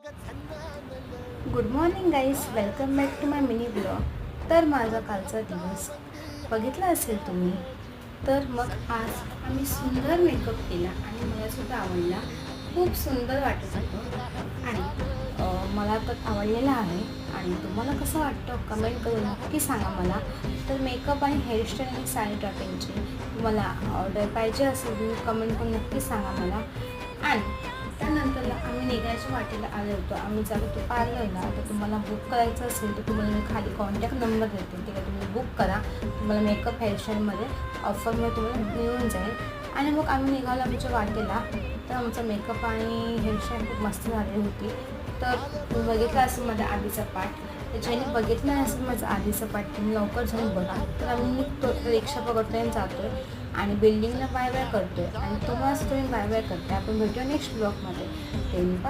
Good morning guys, welcome back to my mini blog. तर माझा कालचा दिवस बघितला असेल तुम्ही. तर मग आज आम्ही सुंदर मेकअप केला आणि मलासुद्धा आवडला. खूप सुंदर वाटत होतं आणि मला तर आवडलेला आहे. आणि तुम्हाला कसं वाटतं कमेंट करून नक्की सांगा मला. तर मेकअप आणि हेअरस्टाईल आणि साडी ड्रॉपिंगची तुम्हाला ऑर्डर पाहिजे असेल तुम्ही कमेंट करून नक्की सांगा मला. आणि त्यानंतरला आम्ही निघायच्या वाटेला आलो होतो. आम्ही चालू होतो पार्लरला. तर तुम्हाला बुक करायचं असेल तर तुम्हाला मी खाली कॉन्टॅक्ट नंबर देते, तिला तुम्ही बुक करा. तुम्हाला मेकअप हेअरस्टाईलमध्ये ऑफरमध्ये तुम्हाला मिळून जाईल. आणि मग आम्ही निघालो आमच्या वाटेला. तर आमचा मेकअप आणि हेअरस्टाईल खूप मस्त झालेली होती. तर तुम्ही बघितलं असेल माझा आधीचा पार्ट. तर ज्यांनी बघितलं नसेल माझं आधीचा पार्ट तुम्ही लवकर जाऊन बघा. तर आम्ही निघतो, रिक्षा पकडतोय आणि जातो आहे आणि बिल्डिंगला बाय बाय करतो आहे. आणि तुम्हाला तुम्ही बाय बाय करते. आपण भेटूया नेक्स्ट ब्लॉगमध्ये. बाय.